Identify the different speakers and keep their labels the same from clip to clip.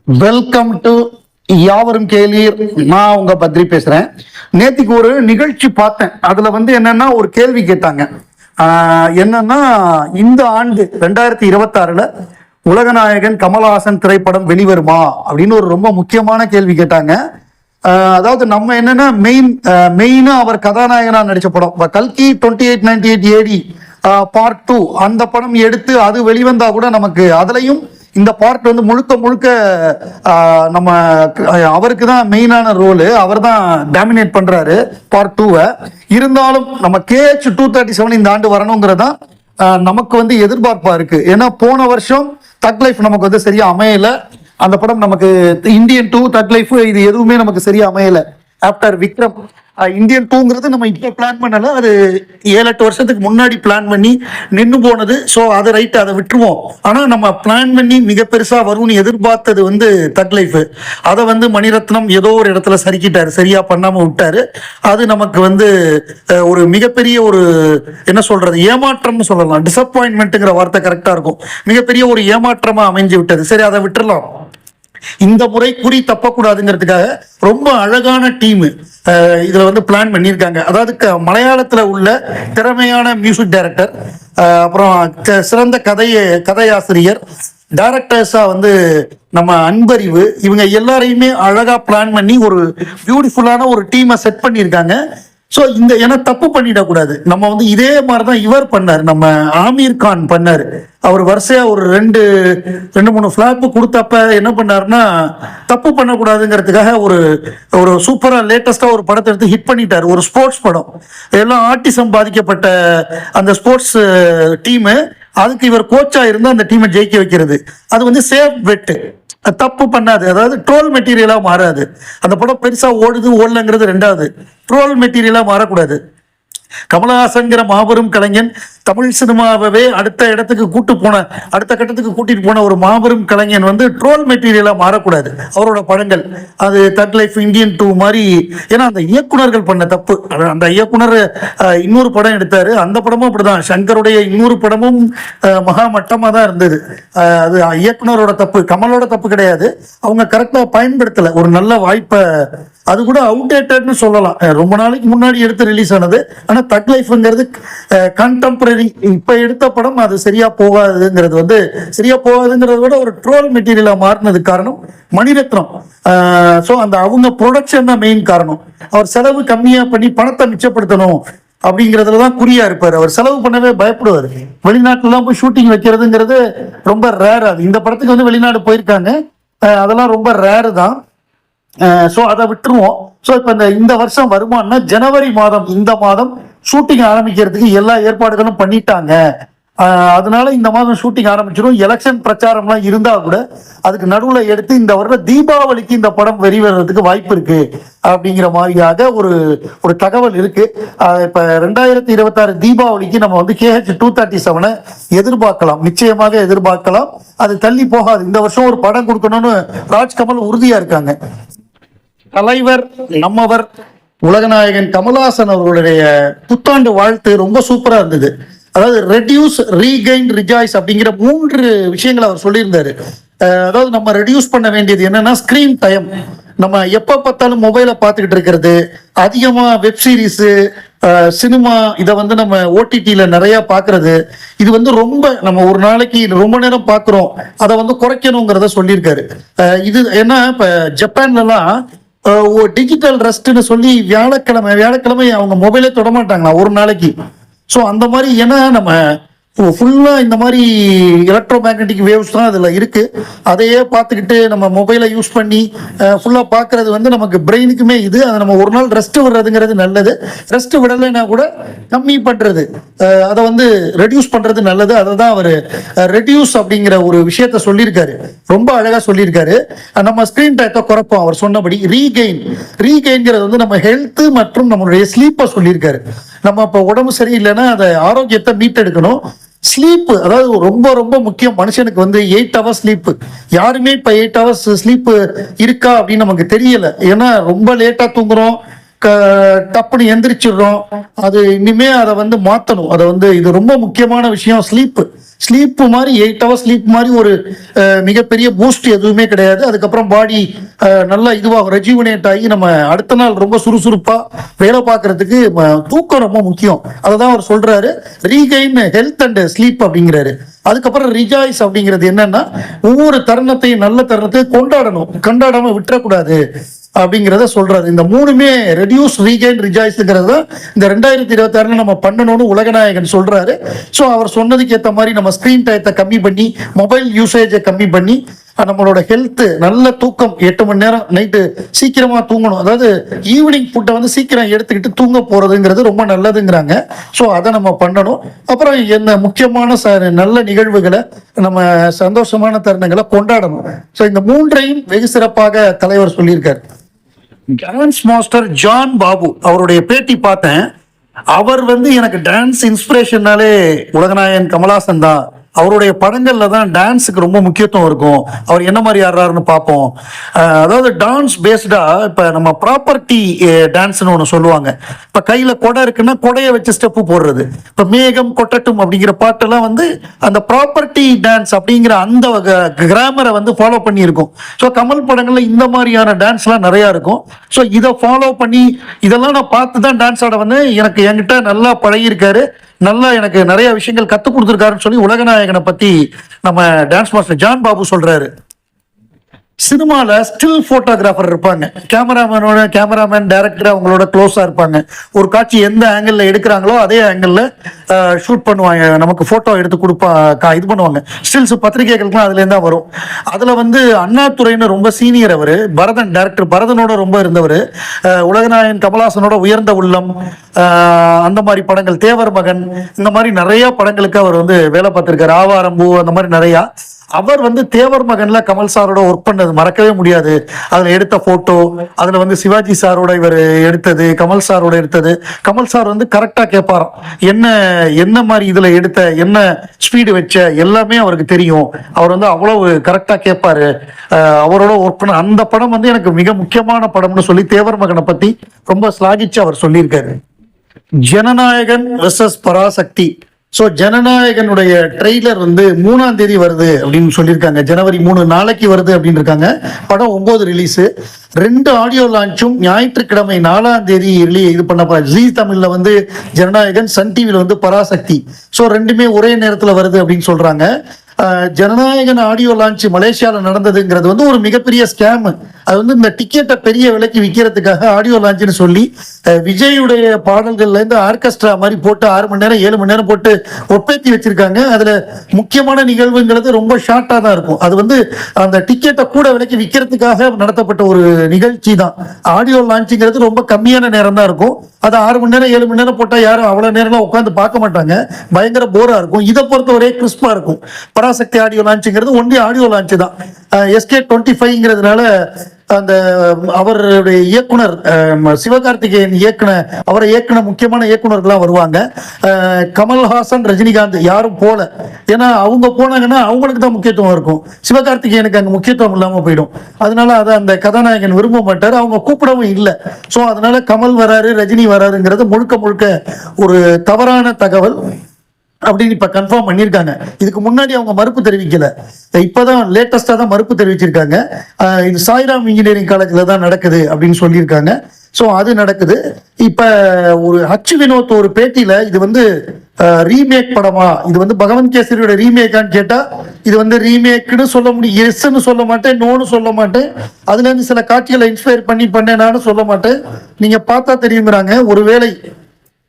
Speaker 1: Welcome to யாவரும் கேளீர். நான் உங்க பத்ரி பேசுறேன். நேத்திக்கு ஒரு நிகழ்ச்சி பார்த்தேன். அதுல என்னன்னா ஒரு கேள்வி கேட்டாங்க. என்னன்னா, இந்த ஆண்டு 2026 உலகநாயகன் கமலஹாசன் திரைப்படம் வெளிவருமா அப்படின்னு ஒரு ரொம்ப முக்கியமான கேள்வி கேட்டாங்க. அதாவது நம்ம என்னன்னா மெயினா அவர் கதாநாயகனா நடிச்ச படம் கல்கி 2898 AD பார்ட் 2 அந்த படம் எடுத்து அது வெளிவந்தா கூட நமக்கு அதுலயும் இந்த பார்ட் முழுக்க முழுக்க நம்ம அவருக்கு தான் மெயினான ரோலு. அவர் தான் டாமினேட் பண்றாரு பார்ட் 2. இருந்தாலும் நம்ம KH 237 இந்த ஆண்டு வரணுங்கிறதான் நமக்கு எதிர்பார்ப்பா இருக்கு. ஏன்னா போன வருஷம் தக் லைஃப் நமக்கு சரியா அமையல. அந்த படம் நமக்கு இந்தியன் 2 தக் லைஃப் இது எதுவுமே நமக்கு சரியா அமையல. ஆஃப்டர் விக்ரம் இந்தியன் 2ங்கிறது நம்ம இப்போ பிளான் பண்ணல, அது 7-8 வருஷத்துக்கு முன்னாடி பிளான் பண்ணி நின்று போனது. ஸோ அது ரைட்டு, அதை விட்டுருவோம். ஆனால் நம்ம பிளான் பண்ணி மிக பெருசாக வரும்னு எதிர்பார்த்தது தக் லைஃப். அதை மணிரத்னம் ஏதோ ஒரு இடத்துல சறுக்கிட்டாரு, சரியா பண்ணாமல் விட்டாரு. அது நமக்கு ஒரு மிகப்பெரிய ஒரு என்ன சொல்றது ஏமாற்றம்னு சொல்லலாம். டிசப்பாயின்மெண்ட்டுங்கிற வார்த்தை கரெக்டாக இருக்கும். மிகப்பெரிய ஒரு ஏமாற்றமாக அமைஞ்சு விட்டது. சரி, அதை விட்டுறலாம். இந்த முறை குறி தப்பக்கூடாதுங்கிறதுக்காக ரொம்ப அழகான டீம் இதுல பிளான் பண்ணியிருக்காங்க. அதாவது மலையாளத்துல உள்ள திறமையான மியூசிக் டைரக்டர், அப்புறம் சிறந்த கதையாசிரியர், டைரக்டர்ஸா நம்ம அன்பறிவு, இவங்க எல்லாரையுமே அழகா பிளான் பண்ணி ஒரு பியூட்டிஃபுல்லான ஒரு டீமை செட் பண்ணியிருக்காங்க. ஸோ ஏன்னா தப்பு பண்ணிடக்கூடாது. நம்ம இதே மாதிரி தான் இவர் பண்ணார், நம்ம ஆமீர் கான் பண்ணார். அவர் வரிசையா ஒரு ரெண்டு மூணு ஃபிளாப் கொடுத்தப்ப என்ன பண்ணாருன்னா, தப்பு பண்ணக்கூடாதுங்கிறதுக்காக ஒரு சூப்பரா லேட்டஸ்டா ஒரு படத்தை எடுத்து ஹிட் பண்ணிட்டார். ஒரு ஸ்போர்ட்ஸ் படம், எல்லாம் ஆட்டிசம் பாதிக்கப்பட்ட அந்த ஸ்போர்ட்ஸ் டீமு, அதுக்கு இவர் கோச்சா இருந்து அந்த டீமை ஜெயிக்க வைக்கிறது. அது சேஃப் பெட்டு, தப்பு பண்ணாது. அதாவது ட்ரோல் மெட்டீரியலா மாறாது. அந்த படம் பெருசா ஓடலங்கிறது ரெண்டாவது. ட்ரோல் மெட்டீரியலா மாறக்கூடாது. கமலஹாசன்கிற மாபெரும் கலைஞன் தமிழ் சினிமாவே அடுத்த கட்டத்துக்கு கூட்டிட்டு போன ஒரு மாபெரும் கலைஞன் ட்ரோல் மெட்டீரியலா மாறக்கூடாது. அவரோட படங்கள் அது தக் லைஃப், இந்தியன் 2 மாதிரி. ஏன்னா அந்த இயக்குனர்கள் பண்ண தப்பு. அந்த இயக்குனர் இன்னொரு படம் எடுத்தாரு, அந்த படமும் அப்படிதான். சங்கருடைய இன்னொரு படமும் மகா மட்டமா தான் இருந்தது. அது இயக்குனரோட தப்பு, கமலோட தப்பு கிடையாது. அவங்க கரெக்டா பயன்படுத்தல ஒரு நல்ல வாய்ப்பை. அது கூட அவுடேட்டட்னு சொல்லலாம். ரொம்ப நாளைக்கு முன்னாடி எடுத்து ரிலீஸ் ஆனது. ஆனா தக் லைஃப்ங்கிறது கண்டெம்பரரி, இப்ப எடுத்த படம். அது சரியா போகாதுங்கிறத விட ஒரு ட்ரோல் மெட்டீரியலா மாறினதுக்கு காரணம் மணிரத்னம். ஸோ அவங்க ப்ரொடக்ஷன் தான் மெயின் காரணம். அவர் செலவு கம்மியா பண்ணி பணத்தை மிச்சப்படுத்தணும் அப்படிங்கிறதுலதான் குறியா இருப்பாரு. அவர் செலவு பண்ணவே பயப்படுவார். வெளிநாட்டுலாம் போய் ஷூட்டிங் வைக்கிறதுங்கிறது ரொம்ப ரேர். அது இந்த படத்துக்கு வெளிநாடு போயிருக்காங்க, அதெல்லாம் ரொம்ப ரேரு தான். ஸோ அதை விட்டுருவோம். ஸோ இப்போ இந்த வருஷம் வருமானா ஜனவரி மாதம், இந்த மாதம் ஷூட்டிங் ஆரம்பிக்கிறதுக்கு எல்லா ஏற்பாடுகளும் பண்ணிட்டாங்க. அதனால இந்த மாதம் ஷூட்டிங் ஆரம்பிச்சிடும். எலெக்ஷன் பிரச்சாரம்லாம் இருந்தா கூட அதுக்கு நடுவில் எடுத்து இந்த வருடம் தீபாவளிக்கு இந்த படம் வெளிவரதுக்கு வாய்ப்பு இருக்கு அப்படிங்கிற மாதிரியாக ஒரு தகவல் இருக்கு. இப்ப 2026 தீபாவளிக்கு நம்ம KH 237 எதிர்பார்க்கலாம், நிச்சயமாக எதிர்பார்க்கலாம். அது தள்ளி போகாது. இந்த வருஷம் ஒரு படம் கொடுக்கணும்னு ராஜ்கமல் உறுதியா இருக்காங்க. தலைவர் நம்மவர் உலகநாயகன் கமலஹாசன் அவர்களுடைய புத்தாண்டு வாழ்த்து ரொம்ப சூப்பரா இருந்தது. அதாவது ரெடியூஸ், ரீகெயின், ரிஜாய்ஸ் அப்படிங்கிற 3 விஷயங்களை அவர் சொல்லியிருந்தாரு. அதாவது நம்ம ரெடியூஸ் பண்ண வேண்டியது என்னன்னா ஸ்கிரீன் டைம். நம்ம எப்ப பார்த்தாலும் மொபைலை பார்த்துக்கிட்டு இருக்கிறது, அதிகமா வெப் சீரிஸ், சினிமா, இதை நம்ம OTTல நிறைய பாக்குறது, இது ரொம்ப நம்ம ஒரு நாளைக்கு ரொம்ப நேரம் பாக்குறோம், அதை குறைக்கணுங்கிறத சொல்லியிருக்காரு. இது ஏன்னா இப்ப ஜப்பான்லாம் டிஜிட்டல் ரெஸ்ட்னு சொல்லி வியாழக்கிழமை அவங்க மொபைலே தொட மாட்டாங்களா ஒரு நாளைக்கு. ஸோ அந்த மாதிரி, ஏன்னா நம்ம ஃபுல்லா இந்த மாதிரி எலக்ட்ரோ மேக்னெட்டிக் வேவ்ஸ் தான் அதுல இருக்கு. அதையே பார்த்துக்கிட்டு நம்ம மொபைலை யூஸ் பண்ணி ஃபுல்லா பார்க்கறது நமக்கு பிரெயினுக்குமே இது. அதை நம்ம ஒரு நாள் ரெஸ்ட் விடுறதுங்கிறது நல்லது. ரெஸ்ட் விடலைன்னா கூட கம்மி பண்றது, அதை ரெடியூஸ் பண்றது நல்லது. அதை தான் அவர் ரெடியூஸ் அப்படிங்கிற ஒரு விஷயத்த சொல்லியிருக்காரு. ரொம்ப அழகா சொல்லியிருக்காரு. நம்ம ஸ்கிரீன் டைத்தை குறைப்போம். அவர் சொன்னபடி ரீகெயின்ங்கிறது நம்ம ஹெல்த் மற்றும் நம்மளுடைய ஸ்லீப்பை சொல்லியிருக்காரு. நம்ம இப்போ உடம்பு சரியில்லைன்னா அதை ஆரோக்கியத்தை மீட்டெடுக்கணும். ஸ்லீப் அதாவது ரொம்ப ரொம்ப முக்கியம். மனுஷனுக்கு 8 hours ஸ்லீப். யாருமே இப்போ 8 hours ஸ்லீப் இருக்கா அப்படின்னு நமக்கு தெரியல. ஏன்னா ரொம்ப லேட்டா தூங்குறோம், டப்புன்னு எந்திரிச்சிடுறோம். அது இனிமே அதை வந்து மாற்றணும். அதை வந்து இது ரொம்ப முக்கியமான விஷயம். ஸ்லீப்பு மாதிரி 8 hours ஸ்லீப் மாதிரி ஒரு மிகப்பெரிய பூஸ்ட் எதுவுமே கிடையாது. அதுக்கப்புறம் பாடி நல்லா இதுவாக ரெஜுவினேட் ஆகி நம்ம அடுத்த நாள் ரொம்ப சுறுசுறுப்பாக வேலை பார்க்கறதுக்கு தூக்கம் ரொம்ப முக்கியம். அதை தான் அவர் சொல்றாரு, ரீகெயின் ஹெல்த் அண்ட் ஸ்லீப் அப்படிங்கிறாரு. அதுக்கப்புறம் ரிஜாய்ஸ் அப்படிங்கிறது என்னன்னா, ஒவ்வொரு தருணத்தையும் நல்ல தருணத்தையும் கொண்டாடாம விட்டுறக்கூடாது அப்படிங்கிறத சொல்றாரு. இந்த மூணுமே ரெடியூஸ், ரீகெயின், ரிஜாய்ஸ்ங்கிறத இந்த 2026 நம்ம பண்ணணும்னு உலகநாயகன் சொல்றாரு. ஸோ அவர் சொன்னதுக்கு ஏற்ற மாதிரி நம்ம ஸ்கிரீன் டயத்தை கம்மி பண்ணி, மொபைல் யூசேஜை கம்மி பண்ணி, நம்மளோட ஹெல்த், நல்ல தூக்கம், 8 மணி நேரம் நைட்டு சீக்கிரமா தூங்கணும். அதாவது ஈவினிங் ஃபுட்டை வந்து சீக்கிரம் எடுத்துக்கிட்டு தூங்க போறதுங்கிறது ரொம்ப நல்லதுங்கிறாங்க. ஸோ அதை நம்ம பண்ணணும். அப்புறம் என்ன முக்கியமான நல்ல நிகழ்வுகளை, நம்ம சந்தோஷமான தருணங்களை கொண்டாடணும். ஸோ இந்த மூன்றையும் வெகு சிறப்பாக தலைவர் சொல்லியிருக்காரு. டான்ஸ் மாஸ்டர் ஜான் பாபு அவருடைய பேட்டி பார்த்தேன். அவர் வந்து எனக்கு டான்ஸ் இன்ஸ்பிரேஷன்னாலே உலகநாயகன் கமல்ஹாசன் தான். அவருடைய படங்கள்ல தான் டான்ஸுக்கு ரொம்ப முக்கியத்துவம் இருக்கும். அவர் என்ன மாதிரி ஆடுறாருன்னு பார்ப்போம். அதாவது டான்ஸ் பேஸ்டா, இப்ப நம்ம ப்ராப்பர்ட்டி டான்ஸ்னு ஒன்று சொல்லுவாங்க. இப்ப கையில கொடை இருக்குன்னா கொடையை வச்சு ஸ்டெப்பு போடுறது. இப்ப மேகம் கொட்டட்டும் அப்படிங்கிற பாட்டெல்லாம் வந்து அந்த ப்ராப்பர்ட்டி டான்ஸ் அப்படிங்கிற அந்த கிராமரை வந்து ஃபாலோ பண்ணி இருக்கும். ஸோ கமல் படங்கள்ல இந்த மாதிரியான டான்ஸ்லாம் நிறைய இருக்கும். ஸோ இதை ஃபாலோ பண்ணி இதெல்லாம் நான் பார்த்து தான் டான்ஸ் ஆட வந்து என்கிட்ட நல்லா பழகியிருக்காரு. நல்லா எனக்கு நிறைய விஷயங்கள் கற்றுக் கொடுத்துருக்காருன்னு சொல்லி உலகநாயகனை பத்தி நம்ம டான்ஸ் மாஸ்டர் ஜான் பாபு சொல்றாரு. சினிமால ஸ்டில் போட்டோகிராஃபர் இருப்பாங்க. கேமராமேன் டைரக்டர் அவங்களோட க்ளோஸா இருப்பாங்க. ஒரு காட்சி எந்த ஆங்கிள் எடுக்கிறாங்களோ அதே ஆங்கிள் ஷூட் பண்ணுவாங்க. நமக்கு போட்டோ எடுத்து இது பண்ணுவாங்க. ஸ்டில்ஸ் பத்திரிகைகளுக்குலாம் அதுல இருந்தா வரும். அதுல வந்து அண்ணாதுரைன்னு ரொம்ப சீனியர். அவரு டைரக்டர் பரதனோட ரொம்ப இருந்தவர். உலகநாயகன் கமல்ஹாசனோட உயர்ந்த உள்ளம், அந்த மாதிரி படங்கள், தேவர் மகன், இந்த மாதிரி நிறைய படங்களுக்கு அவர் வந்து வேலை பார்த்திருக்காரு. ஆவாரம்பூ, அந்த மாதிரி நிறைய. அவர் வந்து தேவர் மகன்ல கமல் சாரோட ஒர்க் பண்ணது மறக்கவே முடியாது. அதுல எடுத்த போட்டோ, அதுல வந்து சிவாஜி சாரோட இவர் எடுத்தது, கமல் சாரோட எடுத்தது. கமல் சார் வந்து கரெக்டா கேட்பாராம், என்ன மாதிரி இதுல எடுத்த, என்ன ஸ்பீடு வச்ச, எல்லாமே அவருக்கு தெரியும். அவர் வந்து அவ்வளவு கரெக்டா கேட்பாரு. அவரோட ஒர்க் பண்ண அந்த படம் வந்து எனக்கு மிக முக்கியமான படம்னு சொல்லி தேவர் மகனை பத்தி ரொம்ப ஸ்லாகிச்சு அவர் சொல்லியிருக்காரு. ஜனநாயகன் வெர்சஸ் பராசக்தி. ஸோ ஜனநாயகனுடைய ட்ரெய்லர் வந்து 3ஆம் தேதி வருது அப்படின்னு சொல்லியிருக்காங்க. ஜனவரி 3 நாளைக்கு வருது அப்படின்னு இருக்காங்க. படம் 9 ரிலீஸு. 2 ஆடியோ லான்ச்சும் ஞாயிற்றுக்கிழமை 4ஆம் தேதி இது பண்ண போறாங்க. ஜீ தமிழ்ல வந்து ஜனநாயகன், சன் டிவியில் வந்து பராசக்தி. ஸோ ரெண்டுமே ஒரே நேரத்தில் வருது அப்படின்னு சொல்றாங்க. ஜனநாயகன் ஆடியோ லான்ச் மலேசியாவில் நடந்ததுங்கிறது வந்து ஒரு மிகப்பெரிய ஸ்கேம். அது வந்து இந்த டிக்கெட்டை பெரிய விலைக்கு விற்கிறதுக்காக ஆடியோ லான்ச்னு சொல்லி விஜயுடைய பாடல்கள்ல இருந்து ஆர்கெஸ்ட்ரா மாதிரி போட்டு 6 மணி நேரம் 7 மணி நேரம் போட்டு ஒப்பேத்தி வச்சிருக்காங்க. அதுல முக்கியமான நிகழ்வுங்கிறது ரொம்ப ஷார்ட்டா தான் இருக்கும். அது வந்து அந்த டிக்கெட்டை கூட விலைக்கு விற்கிறதுக்காக நடத்தப்பட்ட ஒரு நிகழ்ச்சி தான். ஆடியோ லான்ச்சுங்கிறது ரொம்ப கம்மியான நேரம் தான் இருக்கும். அது 6 மணி நேரம் 7 மணி நேரம் போட்டா யாரும் அவ்வளவு நேரம் உட்காந்து பார்க்க மாட்டாங்க. பயங்கர போரா இருக்கும். இதை பொறுத்தவரை கிறிஸ்பா இருக்கும். பராசக்தி ஆடியோ லான்ச்சுங்கிறது ஒன்லி ஆடியோ லான்ச் தான். SK25ங்கிறதுனால அந்த அவருடைய இயக்குனர் சிவகார்த்திகேயன் அவரை இயக்குன முக்கியமான இயக்குனர்கள்லாம் வருவாங்க. கமல்ஹாசன், ரஜினிகாந்த் யாரும் போல. ஏன்னா அவங்க போனாங்கன்னா அவங்களுக்கு தான் முக்கியத்துவம் இருக்கும். சிவகார்த்திகேயனுக்கு அங்கே முக்கியத்துவம் இல்லாமல் போயிடும். அதனால அதை அந்த கதாநாயகன் விரும்ப மாட்டார். அவங்க கூப்பிடவும் இல்லை. ஸோ அதனால கமல் வராரு, ரஜினி வராருங்கிறது முழுக்க ஒரு தவறான தகவல் அப்படின்னு இப்ப கன்ஃபார்ம் பண்ணியிருக்காங்க. இதுக்கு முன்னாடி அவங்க மறுப்பு தெரிவிக்கல. இப்பதான் லேட்டஸ்டா தான் மறுப்பு தெரிவிச்சிருக்காங்க. இது சாய்ராம் இன்ஜினியரிங் காலேஜ்ல தான் நடக்குது அப்படின்னு சொல்லியிருக்காங்க. ஸோ அது நடக்குது. இப்ப ஒரு வினோத் ஒரு பேட்டியில இது வந்து ரீமேக் படமா, இது வந்து பகவந்த் கேசரியோட ரீமேக்கான்னு கேட்டா, இது வந்து ரீமேக்னு சொல்ல முடியும். எஸ்ன்னு சொல்ல மாட்டேன், நோன்னு சொல்ல மாட்டேன். அதுல இருந்து சில காட்சிகளை இன்ஸ்பயர் பண்ணேனான்னு சொல்ல மாட்டேன். நீங்க பார்த்தா தெரியுங்கிறாங்க. ஒருவேளை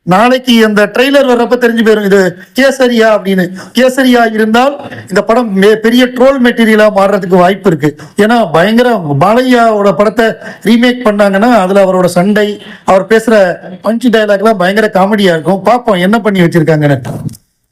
Speaker 1: நாளைக்கு அந்த ட்ரெய்லர் வர்றப்ப தெரிஞ்சு போயிடும் இது கேசரியா அப்படின்னு. கேசரியா இருந்தால் இந்த படம் பெரிய ட்ரோல் மெட்டீரியலா மாறுறதுக்கு வாய்ப்பு இருக்கு. ஏன்னா பயங்கர பாலையாவோட படத்தை ரீமேக் பண்ணாங்கன்னா அதுல அவரோட சண்டை, அவர் பேசுற பஞ்ச் டயலாக் எல்லாம் பயங்கர காமெடியா இருக்கும். பார்ப்போம் என்ன பண்ணி வச்சிருக்காங்கன்னு.